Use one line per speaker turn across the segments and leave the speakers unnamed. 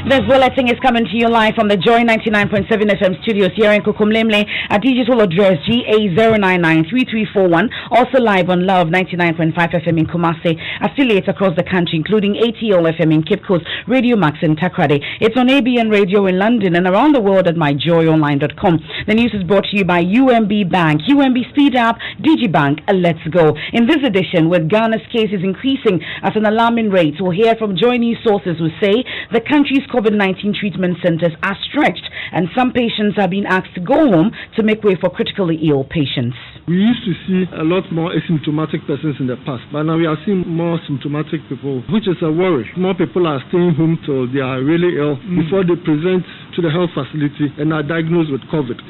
This bulletin is coming to you live from the Joy 99.7 FM studios here in Kukumlemle at digital address GA0993341. Also live on Love 99.5 FM in Kumasi, affiliates across the country, including ATL FM in Cape Coast, Radio Max in Takrade. It's on ABN Radio in London and around the world at myjoyonline.com. The news is brought to you by UMB Bank, UMB Speed Up, DigiBank, Let's Go. In this edition, with Ghana's cases increasing at an alarming rate, we'll hear from Joy News sources who say the country's COVID-19 treatment centers are stretched and some patients are being asked to go home to make way for critically ill patients.
We used to see a lot more asymptomatic persons in the past, but now we are seeing more symptomatic people, which is a worry. More people are staying home till they are really ill before they present to the health facility and are diagnosed with COVID.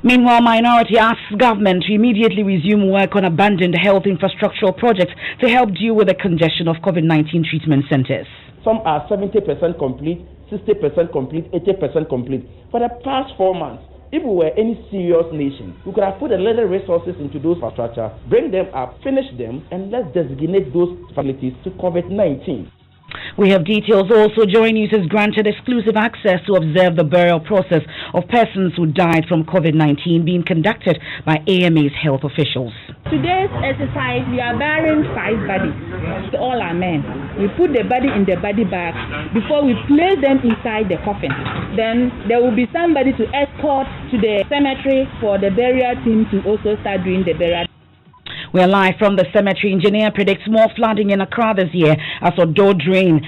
Meanwhile, Minority asks government to immediately resume work on abandoned health infrastructural projects to help deal with the congestion of COVID-19 treatment centers.
Some are 70% complete, 60% complete, 80% complete. For the past 4 months, if we were any serious nation, we could have put a little resources into those infrastructure, bring them up, finish them, and let's designate those facilities to COVID-19.
We have details also. Joy News is granted exclusive access to observe the burial process of persons who died from COVID-19 being conducted by AMA's health officials.
Today's exercise, we are burying 5 bodies. All are men. We put the body in the body bag before we place them inside the coffin. Then there will be somebody to escort to the cemetery for the burial team to also start doing the burial.
We are live from the cemetery. Engineer predicts more flooding in Accra this year as Odo drain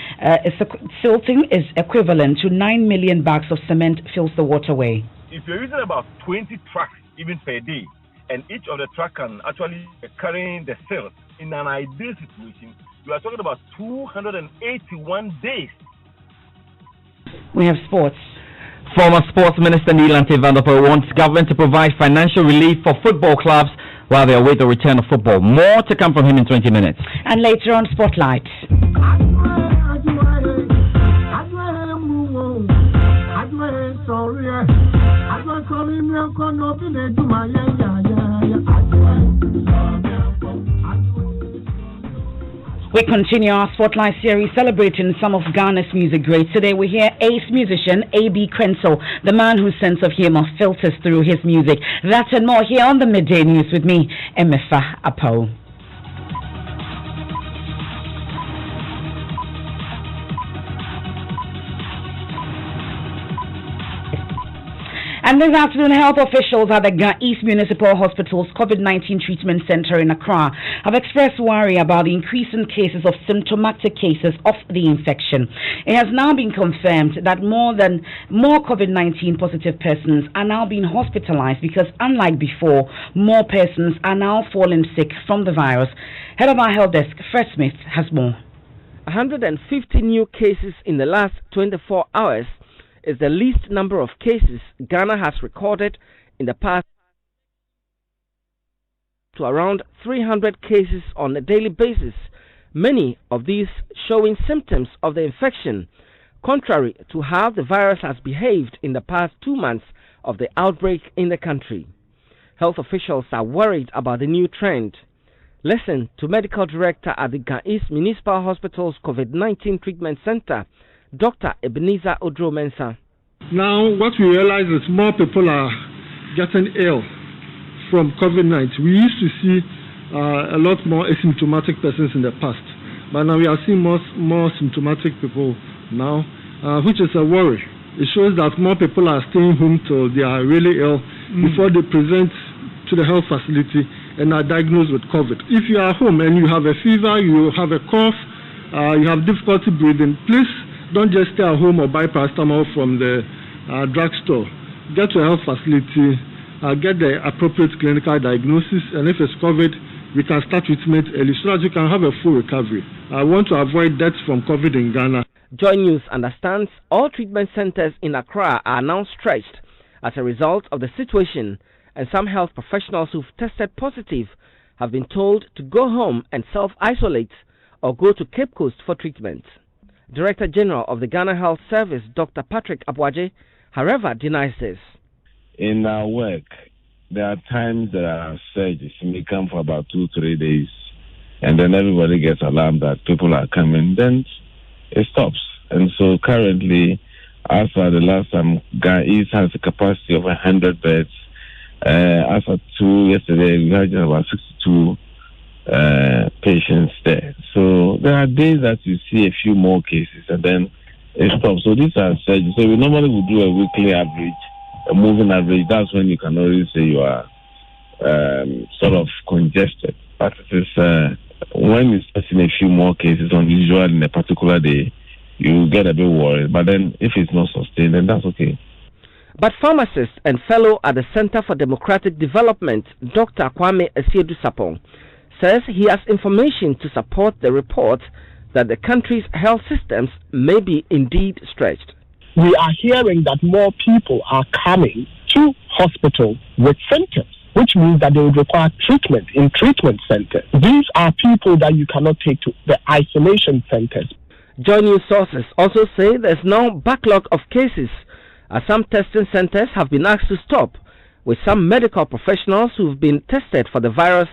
silting is equivalent to 9 million bags of cement fills the waterway.
If you're using about 20 trucks even per day, and each of the trucks can actually carrying the silt in an ideal situation, you are talking about 281 days.
We have sports.
Former Sports Minister Nilante Vanderpoel wants government to provide financial relief for football clubs while they await the return of football. More to come from him in 20 minutes.
And later on, Spotlight. We continue our Spotlight series celebrating some of Ghana's music greats. Today we hear ace musician A.B. Krenzel, the man whose sense of humor filters through his music. That and more here on the Midday News with me, Emefa Apawu. And this afternoon, health officials at the East Municipal Hospital's COVID-19 Treatment Center in Accra have expressed worry about the increasing cases of symptomatic cases of the infection. It has now been confirmed that more COVID-19 positive persons are now being hospitalized because, unlike before, more persons are now falling sick from the virus. Head of our health desk, Fred Smith, has more.
150 new cases in the last 24 hours is the least number of cases Ghana has recorded in the past, to around 300 cases on a daily basis, many of these showing symptoms of the infection, contrary to how the virus has behaved in the past 2 months of the outbreak in the country. Health officials are worried about the new trend. Listen to Medical Director at the East Municipal Hospital's COVID-19 Treatment Center, Dr. Ebenezer Odro-Mensah.
Now, what we realize is more people are getting ill from COVID-19. We used to see a lot more asymptomatic persons in the past, but now we are seeing more symptomatic people now, which is a worry. It shows that more people are staying home till they are really ill before they present to the health facility and are diagnosed with COVID. If you are home and you have a fever, you have a cough, you have difficulty breathing, please don't just stay at home or buy paracetamol from the drugstore. Get to a health facility, get the appropriate clinical diagnosis, and if it's COVID, we can start treatment early so that you can have a full recovery. I want to avoid deaths from COVID in Ghana.
Joy News understands all treatment centers in Accra are now stretched as a result of the situation, and some health professionals who've tested positive have been told to go home and self-isolate or go to Cape Coast for treatment. Director General of the Ghana Health Service, Dr. Patrick Abwaje, however, denies this.
In our work, there are times that our surges may come for about 2-3 days, and then everybody gets alarmed that people are coming. Then it stops. And so currently, as at the last time, East has a capacity of 100 beds. As at 2 yesterday, we had just about 62 patients there. So there are days that you see a few more cases and then it stops. So these are surges. So we normally would do a weekly average, a moving average. That's when you can already say you are sort of congested. But it is when you start seeing a few more cases unusual in a particular day, you get a bit worried. But then if it's not sustained, then that's okay.
But pharmacist and fellow at the Center for Democratic Development, Dr. Kwame Asiedu Sapong, says he has information to support the report that the country's health systems may be indeed stretched.
We are hearing that more people are coming to hospital with symptoms, which means that they would require treatment in treatment centers. These are people that you cannot take to the isolation centers.
Joy News sources also say there's now backlog of cases as some testing centers have been asked to stop, with some medical professionals who've been tested for the virus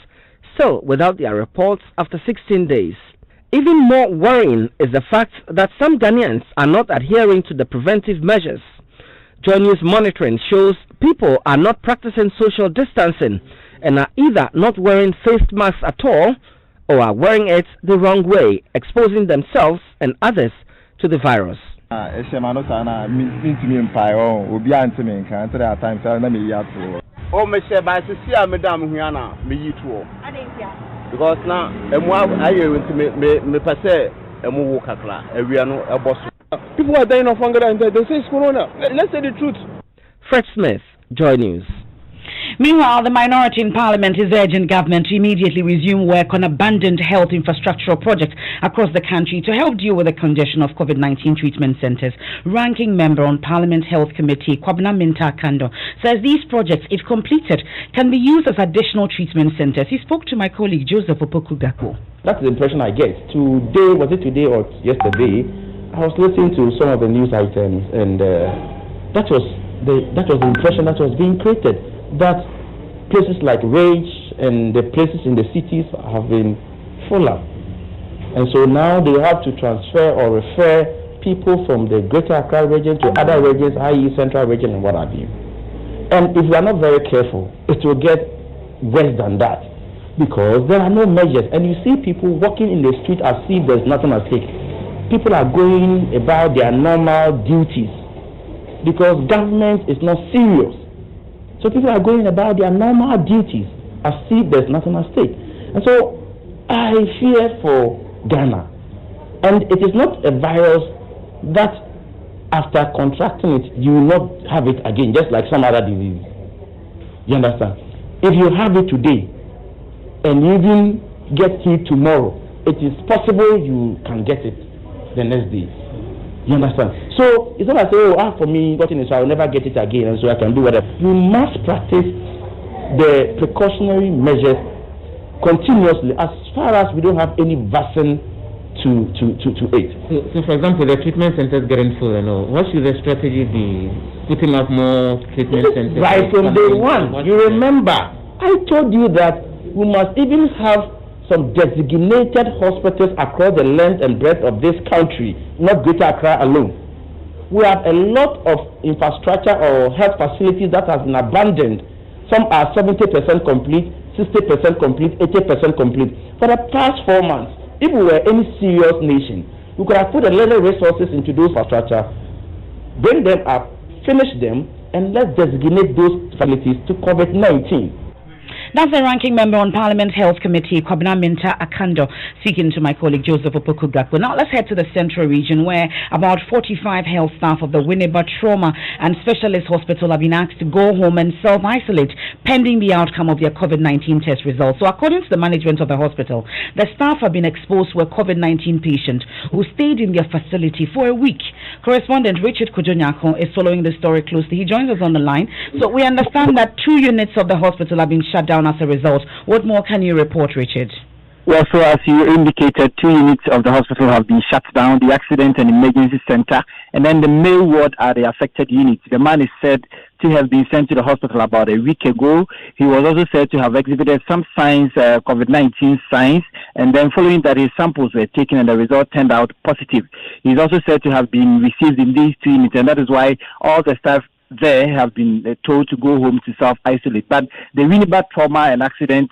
still without their reports after 16 days. Even more worrying is the fact that some Ghanaians are not adhering to the preventive measures. Joy News monitoring shows people are not practicing social distancing and are either not wearing face masks at all or are wearing it the wrong way, exposing themselves and others to the virus.
Because now, people are dying of hunger and they say it's corona. Let's say the truth.
Fred Smith, Joy News.
Meanwhile, the minority in Parliament is urging government to immediately resume work on abandoned health infrastructural projects across the country to help deal with the congestion of COVID-19 treatment centers. Ranking member on Parliament Health Committee, Kwabena Minta Kando, says these projects, if completed, can be used as additional treatment centers. He spoke to my colleague Joseph Opoku-Gakpo.
That's the impression I get. Today, was it today or yesterday, I was listening to some of the news items, and that was the impression that was being created, that places like Rage and the places in the cities have been full up. And so now they have to transfer or refer people from the Greater Accra region to other regions, i.e. Central region and what have you. And if we are not very careful, it will get worse than that, because there are no measures. And you see people walking in the street as if there's nothing at stake. People are going about their normal duties because government is not serious. So people are going about their normal duties as if there's nothing at stake. And so I fear for Ghana. And it is not a virus that after contracting it, you will not have it again, just like some other disease. You understand? If you have it today and you even get it tomorrow, it is possible you can get it the next day. You understand? So it's not like, for me, got in it, so I will never get it again, and so I can do whatever. You must practice the precautionary measures continuously, as far as we don't have any vaccine to it.
So for example, the treatment centers getting full, what should the strategy be? Putting up more treatment centers?
Right from day one. You remember, I told you that we must even have some designated hospitals across the length and breadth of this country, not Greater Accra alone. We have a lot of infrastructure or health facilities that have been abandoned. Some are 70% complete, 60% complete, 80% complete. For the past 4 months, if we were any serious nation, we could have put a little resources into those infrastructure, bring them up, finish them, and let's designate those facilities to COVID-19.
That's the ranking member on Parliament Health Committee, Kwabena Minta Akando, speaking to my colleague Joseph Opoku-Gakpo. Now let's head to the Central Region, where about 45 health staff of the Winneba Trauma and Specialist Hospital have been asked to go home and self-isolate pending the outcome of their COVID-19 test results. So according to the management of the hospital, the staff have been exposed to a COVID-19 patient who stayed in their facility for a week. Correspondent Richard Kujonyako is following the story closely. He joins us on the line. So we understand that 2 units of the hospital have been shut down as a result. What more can you report, Richard?
Well, so as you indicated, 2 units of the hospital have been shut down, the accident and emergency center, and then the male ward are the affected units. The man is said to have been sent to the hospital about a week ago. He was also said to have exhibited some signs, COVID-19 signs, and then following that his samples were taken and the result turned out positive. He's also said to have been received in these 2 units, and that is why all the staff there have been told to go home to self-isolate. But the Winnipeg Trauma and Accident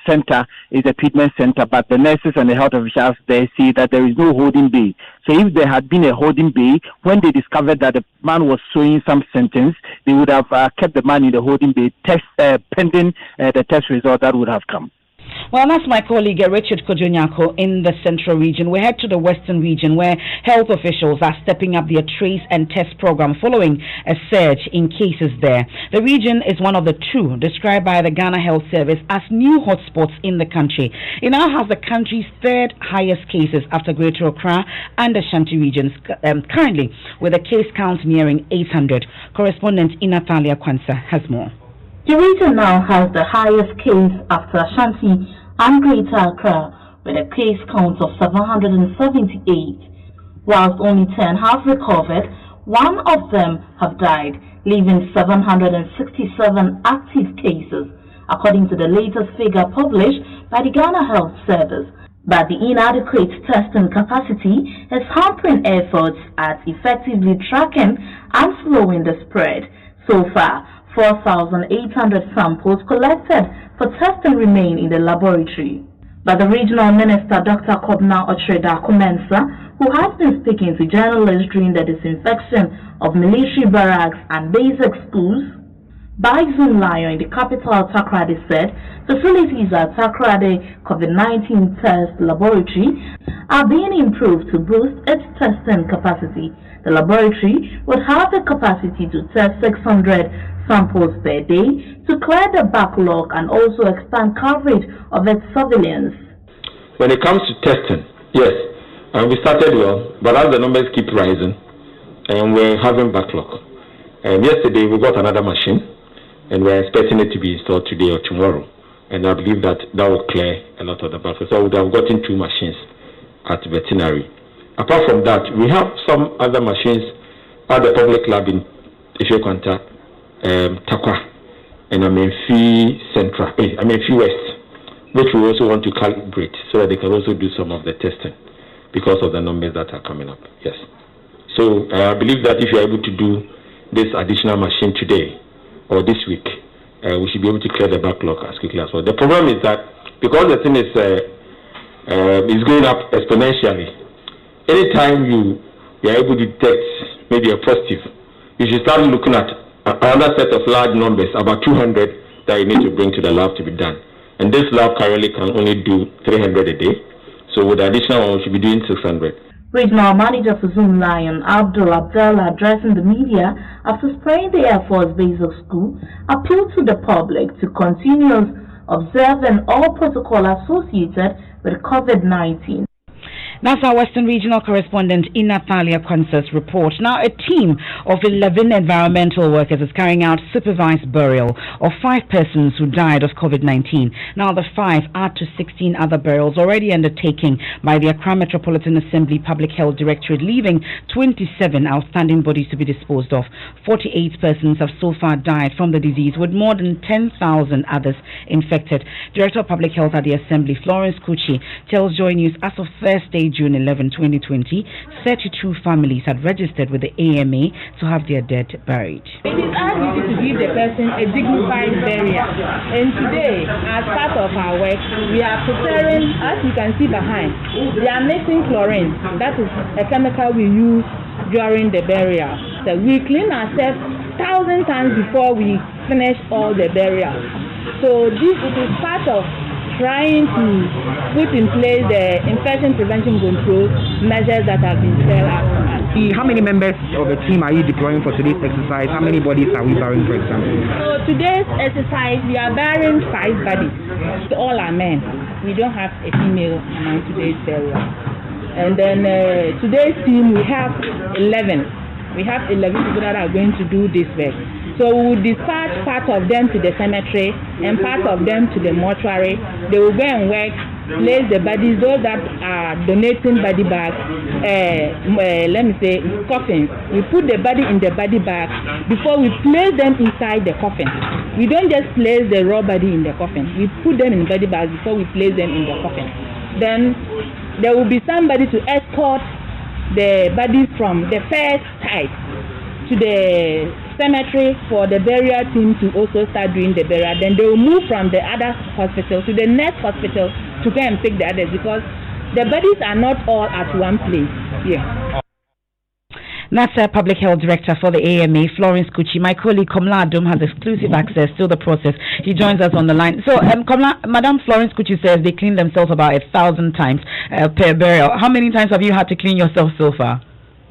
Center is a treatment center, but the nurses and the health officials there say that there is no holding bay. So if there had been a holding bay, when they discovered that the man was showing some symptoms, they would have kept the man in the holding bay, pending the test result that would have come.
Well, that's my colleague Richard Kojonyako in the central region. We head to the western region where health officials are stepping up their trace and test program following a surge in cases there. The region is one of the 2 described by the Ghana Health Service as new hotspots in the country. It now has the country's 3rd highest cases after Greater Accra and the Ashanti regions, currently with a case count nearing 800. Correspondent Inatalia Kwanza has more.
The region now has the highest case after Ashanti and Greater Accra, with a case count of 778. Whilst only 10 have recovered, 1 of them have died, leaving 767 active cases, according to the latest figure published by the Ghana Health Service. But the inadequate testing capacity is hampering efforts at effectively tracking and slowing the spread. So far, 4,800 samples collected for testing remain in the laboratory. But the regional minister, Dr. Kobna Ochreda Kumensa, who has been speaking to journalists during the disinfection of military barracks and basic schools by Zoom Lion in the capital Takoradi, said facilities at Takoradi COVID-19 test laboratory are being improved to boost its testing capacity. The laboratory would have the capacity to test 600 samples per day to clear the backlog and also expand coverage of its surveillance.
When it comes to testing, yes, we started well, but as the numbers keep rising, and we're having backlog. And yesterday we got another machine, and we're expecting it to be installed today or tomorrow. And I believe that will clear a lot of the backlog. So we would have gotten 2 machines at veterinary. Apart from that, we have some other machines at the public lab in Ifekwanta, Takwa, and Amenfi Central, Amenfi West, which we also want to calibrate so that they can also do some of the testing because of the numbers that are coming up. Yes. So I believe that if you are able to do this additional machine today or this week, we should be able to clear the backlog as quickly as possible. The problem is that because the thing is going up exponentially, anytime you are able to detect maybe a positive, you should start looking at another set of large numbers, about 200, that you need to bring to the lab to be done. And this lab currently can only do 300 a day. So with the additional one, we should be doing 600.
Regional Manager for Zoom Lion, Abdul Abdallah, addressing the media after spraying the Air Force Basic School, appealed to the public to continue observing all protocol associated with COVID-19.
That's our Western Regional Correspondent in Natalia Kwanza's report. Now, a team of 11 environmental workers is carrying out supervised burial of 5 persons who died of COVID-19. Now, the 5 add to 16 other burials already undertaken by the Accra Metropolitan Assembly Public Health Directorate, leaving 27 outstanding bodies to be disposed of. 48 persons have so far died from the disease, with more than 10,000 others infected. Director of Public Health at the Assembly, Florence Kuchi, tells Joy News as of Thursday, June 11, 2020, 32 families had registered with the AMA to have their dead buried.
It is our duty to give the person a dignified burial. And today, as part of our work, we are preparing, as you can see behind, we are mixing chlorine. That is a chemical we use during the burial. So we clean ourselves 1,000 times before we finish all the burial. So this is part of trying to put in place the infection prevention control measures that have been set up.
How many members of the team are you deploying for today's exercise? How many bodies are we burying, for example?
So today's exercise, we are burying 5 bodies. So all are men. We don't have a female among today's burial. And then today's team, we have 11. We have 11 people that are going to do this work. So we will dispatch part of them to the cemetery and part of them to the mortuary. They will go and work place the bodies, those that are donating body bags, let me say coffins. We put the body in the body bag before we place them inside the coffin. We don't just place the raw body in the coffin. We put them in body bags before we place them in the coffin. Then there will be somebody to escort the body from the first site to the cemetery for the burial team to also start doing the burial. Then they will move from the other hospital to the next hospital to go and pick the others, because the bodies are not all at one place. Yeah.
That's Public Health Director for the AMA, Florence Kuchi. My colleague Komla Adom has exclusive access to the process. He joins us on the line. So, Madam Florence Kuchi says they clean themselves about 1,000 times per burial. How many times have you had to clean yourself so far?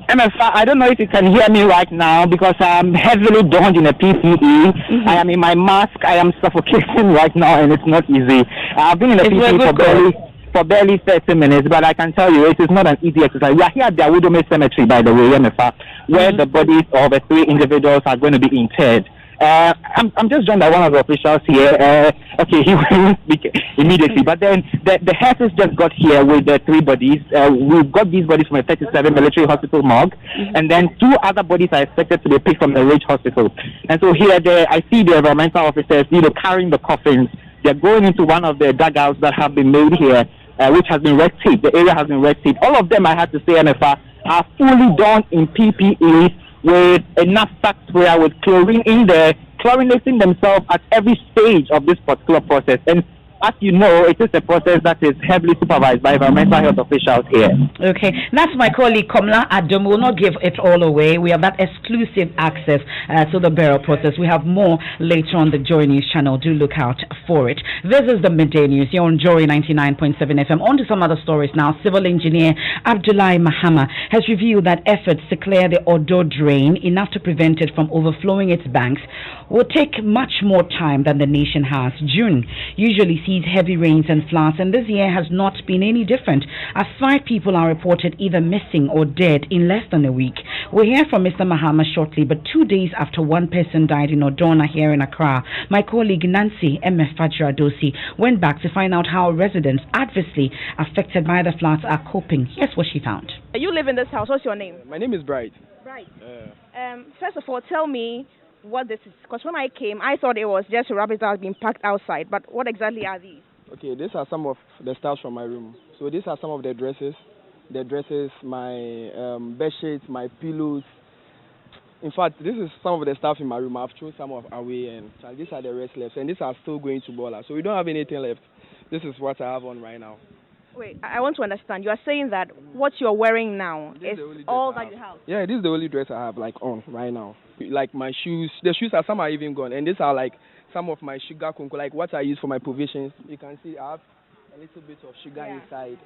Emefa, I don't know if you can hear me right now because I'm heavily donned in a PPE. I am in my mask. I am suffocating right now, and it's not easy. I've been in a PPE for barely 30 minutes, but I can tell you it is not an easy exercise. We are here at the Awudome Cemetery, by the way, Emefa, where the bodies of the 3 individuals are going to be interred. I'm just joined by one of the officials here. Okay, he won't speak immediately, but then the hearses just got here with the 3 bodies. We've got these bodies from a 37 military hospital morgue, and then 2 other bodies are expected to be picked from the Ridge Hospital. And so here, I see the environmental officers, carrying the coffins. They're going into one of the dugouts that have been made here, which has been red taped. The area has been red taped. All of them, I had to say, Emefa, are fully done in PPE with enough sack sprayer with chlorine in there, chlorinating themselves at every stage of this particular process. And as you know, it is a process that is heavily supervised by environmental health officials here.
Okay, that's my colleague Komla Adom. Will not give it all away. We have that exclusive access to the burial process. We have more later on the Joy News channel. Do look out for it. This is the Midday News here on Joy 99.7 FM. On to some other stories now. Civil engineer Abdullahi Mahama has revealed that efforts to clear the Odo drain, enough to prevent it from overflowing its banks, will take much more time than the nation has. June usually sees heavy rains and floods, and this year has not been any different, as 5 people are reported either missing or dead in less than a week. We'll hear from Mr. Mahama shortly, but 2 days after one person died in Odona here in Accra, my colleague Nancy Emefa Apawu went back to find out how residents adversely affected by the floods are coping. Here's what she found.
You live in this house. What's your name?
My name is Bright.
Bright. First of all, tell me what this is, because when I came, I thought it was just rubbish that was being packed outside. But what exactly are these?
Okay, these are some of the stuff from my room. So these are some of the dresses, my bed sheets, my pillows. In fact, this is some of the stuff in my room. I've thrown some of away, and these are the rest left, and these are still going to boiler. So we don't have anything left. This is what I have on right now.
Wait, I want to understand. You are saying that what you're wearing now is all that you have?
Yeah, this is the only dress I have on right now. Like my shoes, the shoes some are even gone, and these are like some of my sugar conco, like what I use for my provisions. You can see I have a little bit of sugar inside.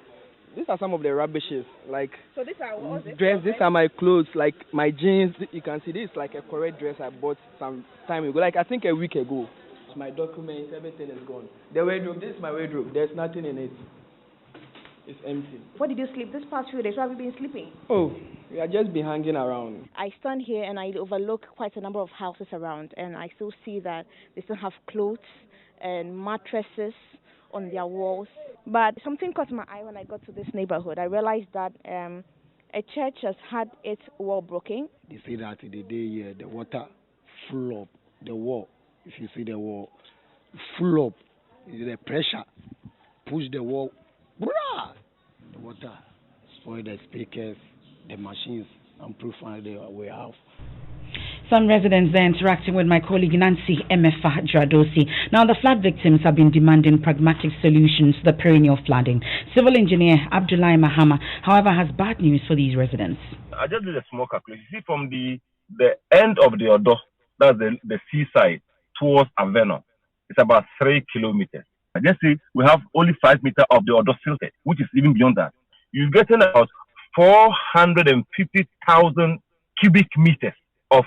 These are some of the rubbishes, like
so these are what
dress. These are my clothes, like my jeans. You can see this is like a correct dress I bought some time ago, like I think a week ago. My documents, everything is gone. The wardrobe, this is my wardrobe. There's nothing in it. It's empty.
Where did you sleep this past few days? Where have you been sleeping?
Oh, we have just been hanging around.
I stand here and I overlook quite a number of houses around, and I still see that they still have clothes and mattresses on their walls. But something caught my eye when I got to this neighborhood. I realized that a church has had its wall broken.
They say that the day here, the water full up the wall. If you see the wall full up, the pressure push the wall. The water spoil the speakers, the machines, and proof the way out.
Some residents there interacting with my colleague Nancy Emefa Apawu. Now, the flood victims have been demanding pragmatic solutions to the perennial flooding. Civil engineer Abdullahi Mahama, however, has bad news for these residents.
I just did a small calculation. You see, from the end of the Odo, that's the seaside, towards Aveno, it's about 3 kilometers. I just say we have only 5 meters of the Odo silted, which is even beyond that. You're getting about 450,000 cubic meters of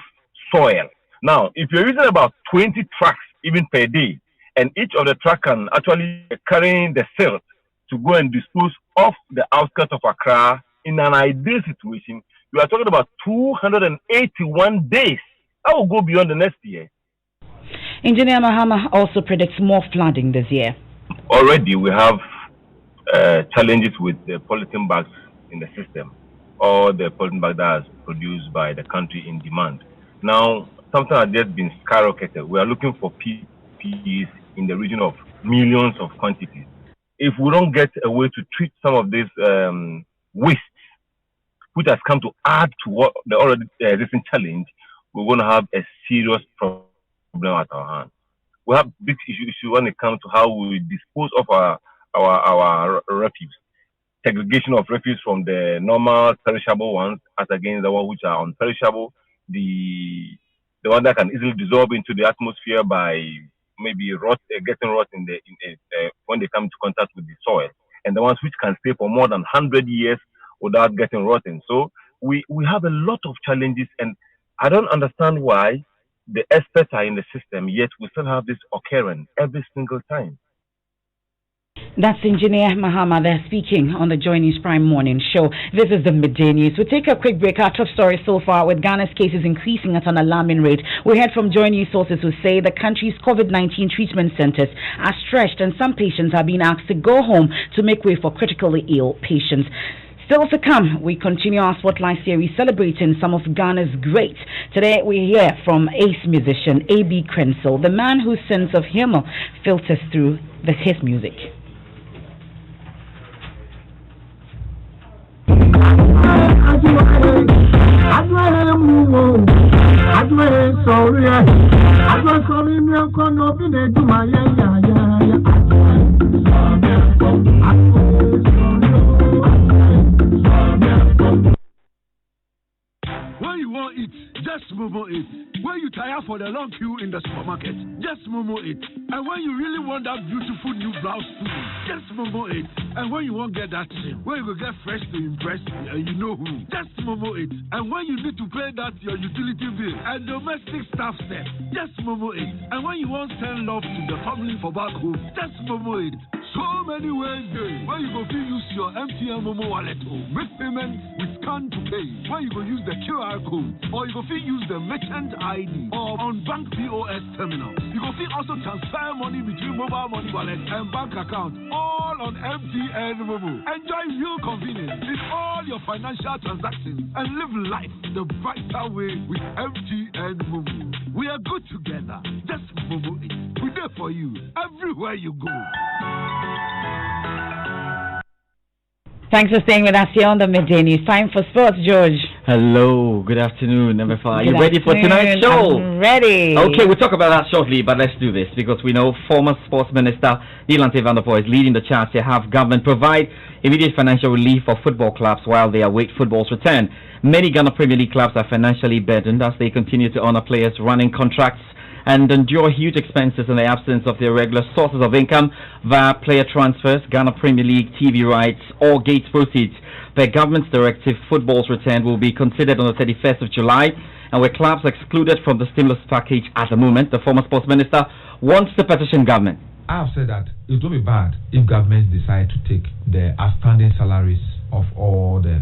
soil. Now, if you're using about 20 trucks even per day, and each of the truck can actually carrying the silt to go and dispose of the outskirts of Accra in an ideal situation, you are talking about 281 days. That will go beyond the next year.
Engineer Mahama also predicts more flooding this year.
Already we have challenges with the polythene bags in the system, or the polythene bag that is produced by the country in demand. Now, something has just been skyrocketed. We are looking for PPEs in the region of millions of quantities. If we don't get a way to treat some of these waste, which has come to add to what the already existing challenge, we're going to have a serious problem at our hands. We have big issue when it comes to how we dispose of our refuse. Segregation of refuse from the normal perishable ones as against the ones which are unperishable. The one that can easily dissolve into the atmosphere by maybe getting rot when they come into contact with the soil, and the ones which can stay for more than 100 years without getting rotten. So we have a lot of challenges, and I don't understand why the experts are in the system, yet we still have this occurring every single time.
That's Engineer Mahama there speaking on the Joy News Prime Morning Show. This is the Midday News. We'll take a quick break. Our top story so far, with Ghana's cases increasing at an alarming rate. We heard from Joy News sources who say the country's COVID-19 treatment centers are stretched and some patients are being asked to go home to make way for critically ill patients. Still to come, we continue our Spotlight series celebrating some of Ghana's greats. Today we hear from ace musician A.B. Crensel, the man whose sense of humor filters through his music.
When you want it, just Momo it. When you tire for the long queue in the supermarket, just Momo it. And when you really want that beautiful new blouse too, just Momo it. And when you won't get that thing, when you go get fresh to impress, and you know who, just Momo it. And when you need to pay that your utility bill and domestic staff set, just Momo it. And when you want send love to the family for back home, just Momo it. So many ways there. When you go use your MTN Momo wallet or make payments with scan to pay. When you go use the QR code, or you go use the merchant ID or on bank POS terminal. You go also transfer money between mobile money wallet and bank account, all on MTN Momo. Enjoy real convenience in all your financial transactions and live life the brighter way with MTN Momo. We are good together. Just Momo it. We're there for you everywhere you go.
Thanks for staying with us here on the Midday News. Time for sports, George.
Hello, good afternoon, Emefa. Are you ready for tonight's show?
I'm ready.
Okay, we'll talk about that shortly, but let's do this because we know former Sports Minister Neelan Tevandopo is leading the charge to have government provide immediate financial relief for football clubs while they await football's return. Many Ghana Premier League clubs are financially burdened as they continue to honor players running contracts and endure huge expenses in the absence of their regular sources of income via player transfers, Ghana Premier League TV rights, or gate proceeds. The government's directive, football's return, will be considered on the 31st of July, and with clubs excluded from the stimulus package at the moment, the former sports minister wants to petition government.
I have said that it will be bad if governments decide to take the outstanding salaries of all the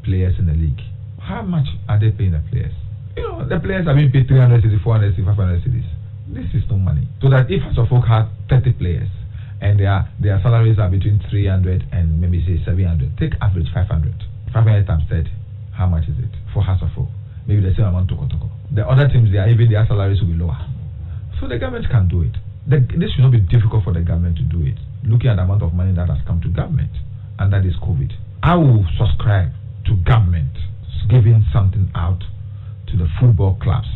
players in the league. How much are they paying the players? You know, the players are being paid 300 cities, 400 cities, 500 cities. This is no money. So that if Hasofok had 30 players and their salaries are between 300 and maybe say 700, take average 500. 500 times 30, how much is it for Hasofok? Maybe the same amount to Kotoko. The other teams, even their salaries will be lower. So the government can do it. This should not be difficult for the government to do it, looking at the amount of money that has come to government, and that is COVID. I will subscribe to government giving something out to the football clubs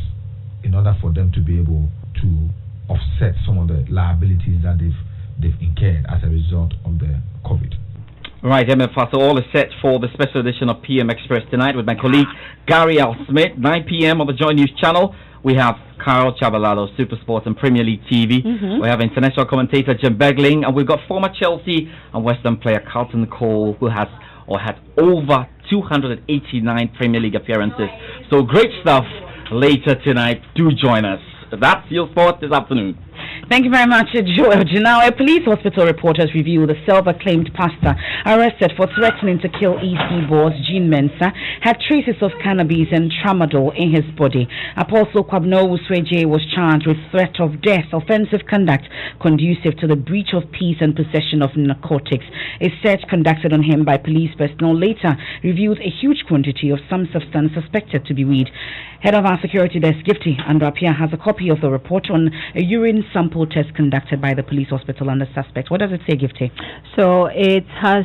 in order for them to be able to offset some of the liabilities that they've incurred as a result of the COVID.
Right, Emefa, so all is set for the special edition of PM Express tonight with my colleague Gary L. Smith, 9 p.m. on the Joy News channel. We have Carl Chabalado, Super Sports and Premier League TV. We have international commentator Jim Begling, and we've got former Chelsea and West Ham player Carlton Cole, who had over 289 Premier League appearances. So great stuff later tonight. Do join us. That's your sport this afternoon.
Thank you very much, Joel. Now, a police hospital report has revealed the self-acclaimed pastor arrested for threatening to kill EC boss Jean Mensah had traces of cannabis and tramadol in his body. Apostle Kwabno Usweje was charged with threat of death, offensive conduct conducive to the breach of peace and possession of narcotics. A search conducted on him by police personnel later revealed a huge quantity of some substance suspected to be weed. Head of our security desk, Gifty Andrapia, has a copy of the report on a urine sample test conducted by the police hospital on the suspect. What does it say, Gifty?
So it has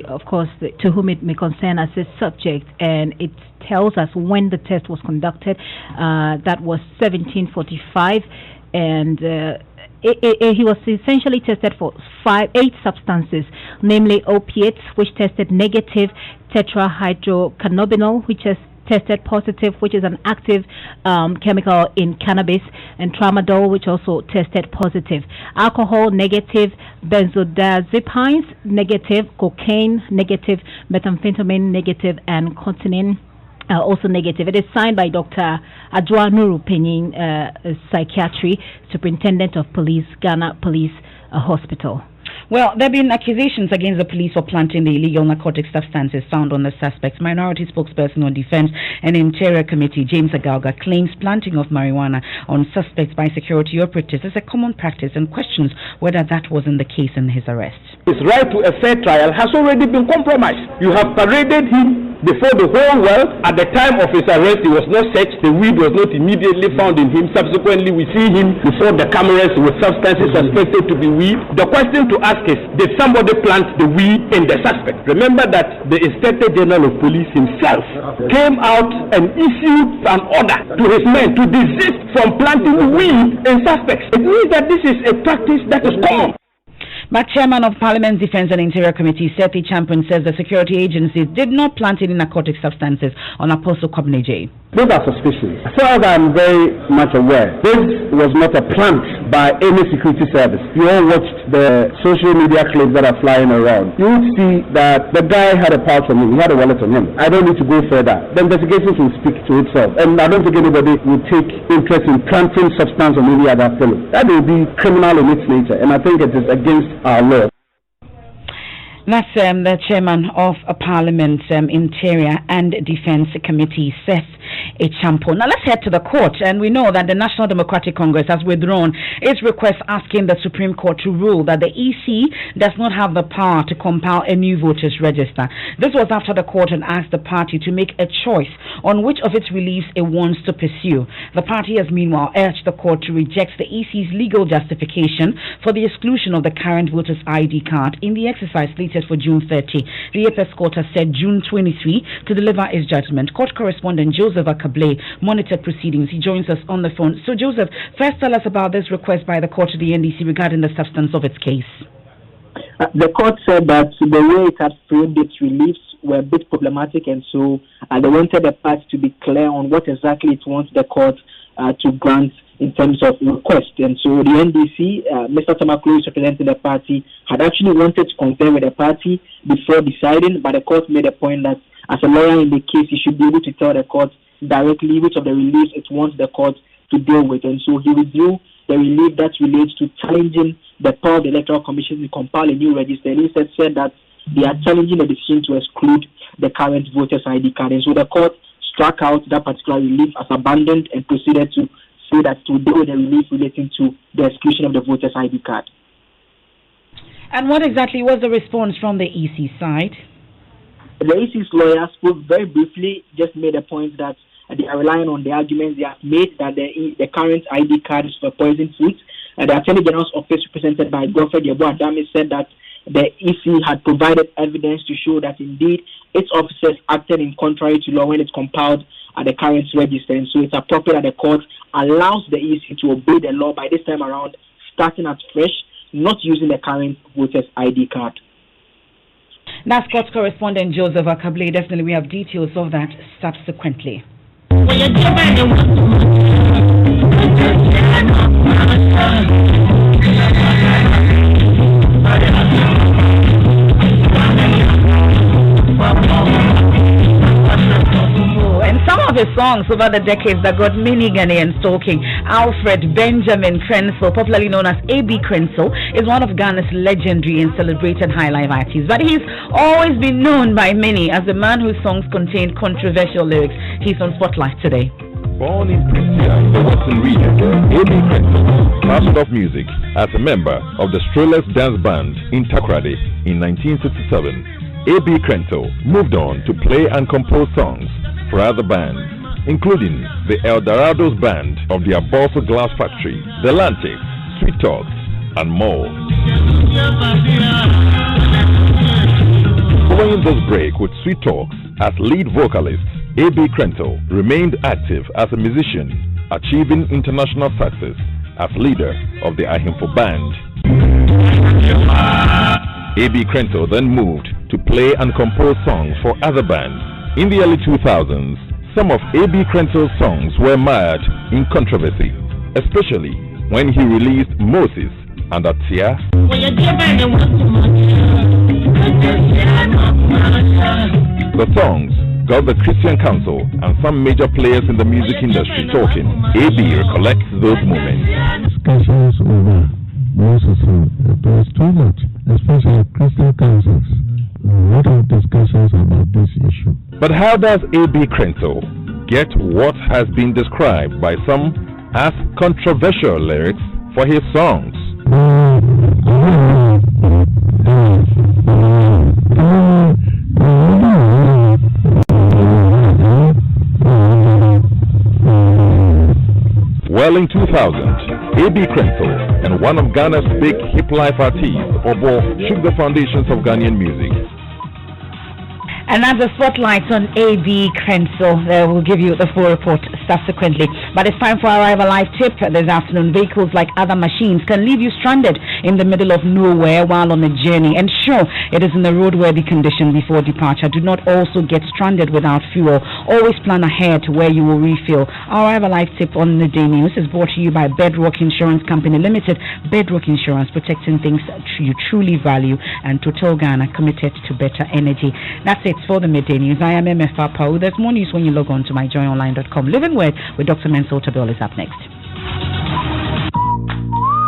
of course, to whom it may concern as a subject, and it tells us when the test was conducted. That was 1745, and he was essentially tested for 8 substances, namely opiates, which tested negative, tetrahydrocannabinol, which is tested positive, which is an active chemical in cannabis, and tramadol, which also tested positive. Alcohol negative, benzodiazepines negative, cocaine negative, methamphetamine negative, and cotinine also negative. It is signed by Dr. Adwa Nuru Penin, Psychiatry, Superintendent of Police, Ghana Police Hospital.
Well, there have been accusations against the police for planting the illegal narcotic substances found on the suspects. Minority spokesperson on Defense and Interior Committee, James Agalga, claims planting of marijuana on suspects by security operatives is a common practice and questions whether that wasn't the case in his arrest.
His right to a fair trial has already been compromised. You have paraded him before the whole world. At the time of his arrest, he was not searched. The weed was not immediately found in him. Subsequently, we see him before the cameras with substances suspected to be weed. The question to ask is, did somebody plant the weed in the suspect? Remember that the Inspector General of Police himself came out and issued an order to his men to desist from planting weed in suspects. It means that this is a practice that is common.
But Chairman of Parliament's Defense and Interior Committee, Sethi Champion, says the security agencies did not plant any narcotic substances on Apostle Kwabno J.
Those are suspicions. As far as I'm very much aware, this was not a plant by any security service. You all watched the social media clips that are flying around. You would see that the guy had a pouch on him. He had a wallet on him. I don't need to go further. The investigation will speak to itself. And I don't think anybody will take interest in planting substance on any other fellow. That will be criminal in its nature. And I think it is against our law.
That's the chairman of Parliament's Interior and Defense Committee, Seth Echampo. Now let's head to the court, and we know that the National Democratic Congress has withdrawn its request asking the Supreme Court to rule that the EC does not have the power to compile a new voters register. This was after the court had asked the party to make a choice on which of its reliefs it wants to pursue. The party has meanwhile urged the court to reject the EC's legal justification for the exclusion of the current voters ID card in the exercise slated for June 30. The Apex Court has said June 23 to deliver its judgment. Court correspondent Joseph Akable monitored proceedings. He joins us on the phone. So Joseph, first tell us about this request by the court to the NDC regarding the substance of its case.
The court said that the way it had framed its reliefs were a bit problematic, and so they wanted the party to be clear on what exactly it wants the court to grant in terms of request. And so the NDC, Mr. Tamaklo, representing the party, had actually wanted to confer with the party before deciding, but the court made a point that as a lawyer in the case, he should be able to tell the court directly which of the reliefs it wants the court to deal with. And so he withdrew the relief that relates to challenging the power of the Electoral Commission to compile a new register. And instead said that they are challenging the decision to exclude the current voters ID card. And so the court struck out that particular relief as abandoned and proceeded to say that to deal with the relief relating to the exclusion of the voters ID card.
And what exactly was the response from the EC side?
The EC's lawyer spoke very briefly, just made a point that they are relying on the arguments they have made that the current ID card is for poison foods. The Attorney General's office, represented by Godfrey Yeboah Adame, said that the EC had provided evidence to show that indeed its officers acted in contrary to law when it compiled the current register. And so it's appropriate that the court allows the EC to obey the law by this time around, starting at fresh, not using the current voters ID card.
That's court correspondent Joseph Akable. Definitely we have details of that subsequently. And some of his songs over the decades that got many Ghanaians talking Alfred Benjamin Krenzel, popularly known as A.B. Krenzel, is one of Ghana's legendary and celebrated high life artists. But he's always been known by many as the man whose songs contain controversial lyrics. He's on Spotlight today.
Born in Pretoria in the Western region, A.B. Krenzel started off music as a member of the Strollers Dance Band in Takoradi in 1967. A.B. Krenzel moved on to play and compose songs for other bands, including the El Dorados Band of the Abolso Glass Factory, The Lantics, Sweet Talks, and more. Following this break with Sweet Talks as lead vocalist, A.B. Krenzel remained active as a musician, achieving international success as leader of the Ahimfo Band. A.B. Krenzel then moved to play and compose songs for other bands. In the early 2000s, some of A.B. Krenzel's songs were mired in controversy, especially when he released Moses and Atia. The songs got the Christian Council and some major players in the music industry talking. A.B. recollects those moments.
Discussions over Moses, there was too much, especially Christian councils. A lot of discussions about this issue.
But how does A.B. Krenzel get what has been described by some as controversial lyrics for his songs? Well, in 2000, A.B. Krenzel and one of Ghana's big hip life artists, Obo, shook the foundations of Ghanaian music.
Another spotlight on A.B. Krenzel. We'll give you the full report subsequently. But it's time for our Arrival Live tip this afternoon. Vehicles, like other machines, can leave you stranded in the middle of nowhere while on a journey. Ensure it is in a roadworthy condition before departure. Do not also get stranded without fuel. Always plan ahead to where you will refill. Our Arrival Live tip on the day news is brought to you by Bedrock Insurance Company Limited. Bedrock Insurance, protecting things you truly value, and Total Ghana, committed to better energy. That's it for the midday news. I am Emefa Apawu. There's more news when you log on to myjoyonline.com. Living Word with Dr. Mensel Tabel is up next.